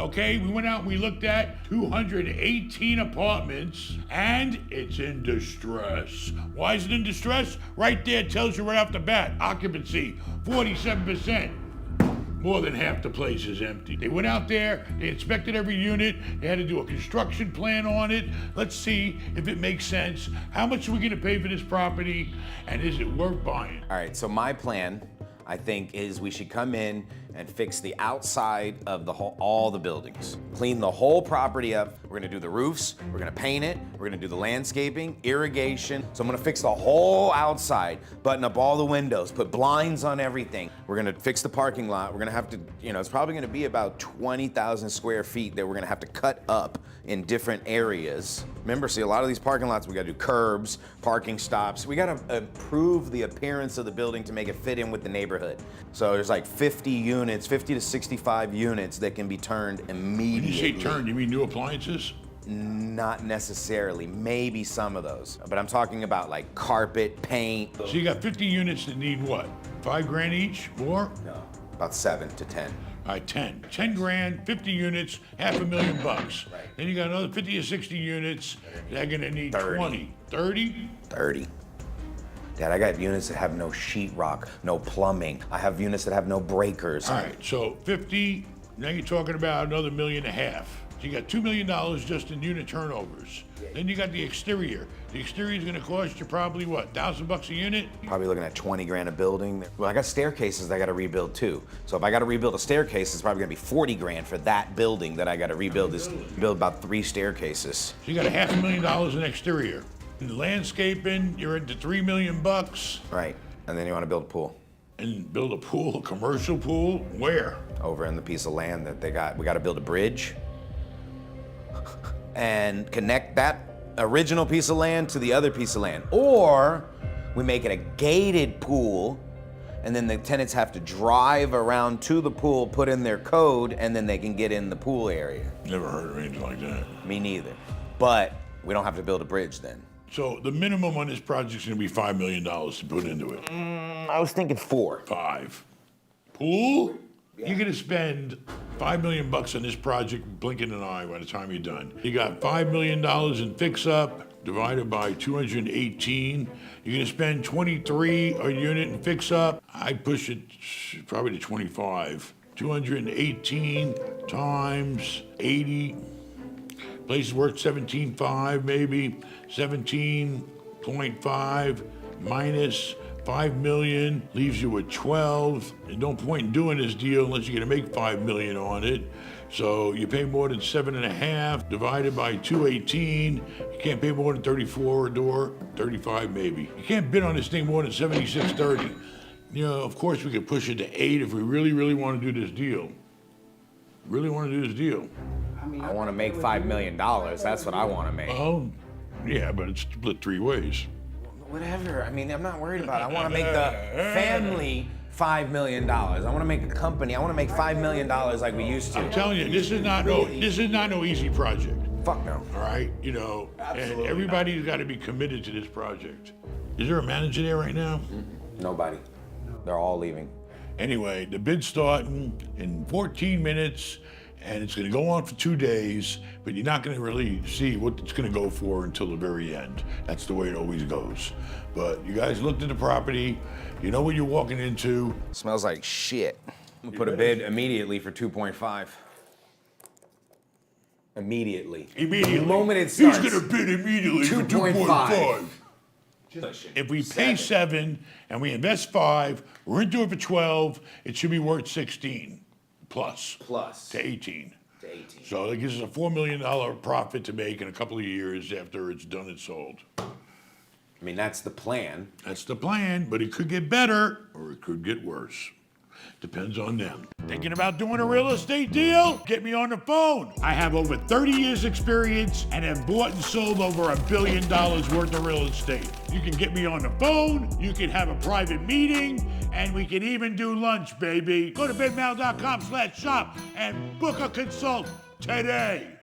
Okay, we went out and we looked at 218 apartments, and it's in distress. Why is it in distress? Right there tells you right off the bat, occupancy, 47%. More than half the place is empty. They went out there, they inspected every unit, they had to do a construction plan on it. Let's see if it makes sense. How much are we gonna pay for this property, and is it worth buying? All right, so my plan, I think, is we should come in and fix the outside of all the buildings. Clean the whole property up. We're gonna do the roofs, we're gonna paint it, we're gonna do the landscaping, irrigation. So I'm gonna fix the whole outside, button up all the windows, put blinds on everything. We're gonna fix the parking lot. We're gonna have to, it's probably gonna be about 20,000 square feet that we're gonna have to cut up in different areas. Remember, see, a lot of these parking lots, we gotta do curbs, parking stops. We gotta improve the appearance of the building to make it fit in with the neighborhood. So there's like 50 to 65 units that can be turned immediately. When you say turned, you mean new appliances? Not necessarily, maybe some of those. But I'm talking about like carpet, paint. So you got 50 units that need what? 5 grand each, more? No, about 7 to 10. All right, 10. 10 grand, 50 units, $500,000. Right. Then you got another 50 or 60 units that are gonna need 20. 30? 30. Dad, I got units that have no sheetrock, no plumbing. I have units that have no breakers. All right, so 50, now you're talking about another $1.5 million. So you got $2 million just in unit turnovers. Then you got the exterior. The exterior is gonna cost you probably what, $1,000 a unit? Probably looking at 20 grand a building. Well, I got staircases I gotta rebuild too. So if I gotta rebuild a staircase, it's probably gonna be 40 grand for that building that I gotta rebuild. Build about 3 staircases. So you got $500,000 in exterior. In landscaping, you're into $3 million. Right, and then you wanna build a pool. And build a pool, a commercial pool, where? Over in the piece of land that they got. We gotta build a bridge and connect that original piece of land to the other piece of land. Or we make it a gated pool, and then the tenants have to drive around to the pool, put in their code, and then they can get in the pool area. Never heard of anything like that. Me neither. But we don't have to build a bridge then. So the minimum on this project is gonna be $5 million to put into it. I was thinking 4. 5. Pool? Yeah. You're gonna spend $5 million on this project, blinking an eye by the time you're done. You got $5 million in fix-up, divided by 218. You're gonna spend 23 a unit in fix-up. I push it probably to 25. 218 times 80. Place is worth 17.5 maybe, 17.5 minus 5 million leaves you with 12. And no point in doing this deal unless you're gonna make 5 million on it. So you pay more than 7.5 divided by 218. You can't pay more than 34 a door, 35 maybe. You can't bid on this thing more than 76.30. Of course we could push it to 8 if we really, really wanna do this deal. Really wanna do this deal. I wanna make $5 million, that's what I wanna make. Oh, yeah, but it's split 3 ways. Whatever, I'm not worried about it. I wanna make the family $5 million. I wanna make a company, I wanna make $5 million like we used to. I'm telling you, this is not no easy project. Fuck no. All right, and everybody's gotta be committed to this project. Is there a manager there right now? Nobody. They're all leaving. Anyway, the bid's starting in 14 minutes, and it's gonna go on for 2 days, but you're not gonna really see what it's gonna go for until the very end. That's the way it always goes. But you guys looked at the property, you know what you're walking into. Smells like shit. I'm gonna put a bid immediately for 2.5. Immediately. Immediately. The moment it starts. He's gonna bid immediately for 2.5. 2.5. If we pay 7 and we invest 5, we're into it for 12, it should be worth 16 plus to 18. So that gives us a $4 million profit to make in a couple of years after it's done and sold. That's the plan. That's the plan, but it could get better or it could get worse. Depends on them. Thinking about doing a real estate deal? Get me on the phone. I have over 30 years experience and have bought and sold over $1 billion worth of real estate. You can get me on the phone, you can have a private meeting, and we can even do lunch, baby. Go to bidmail.com/shop and book a consult today.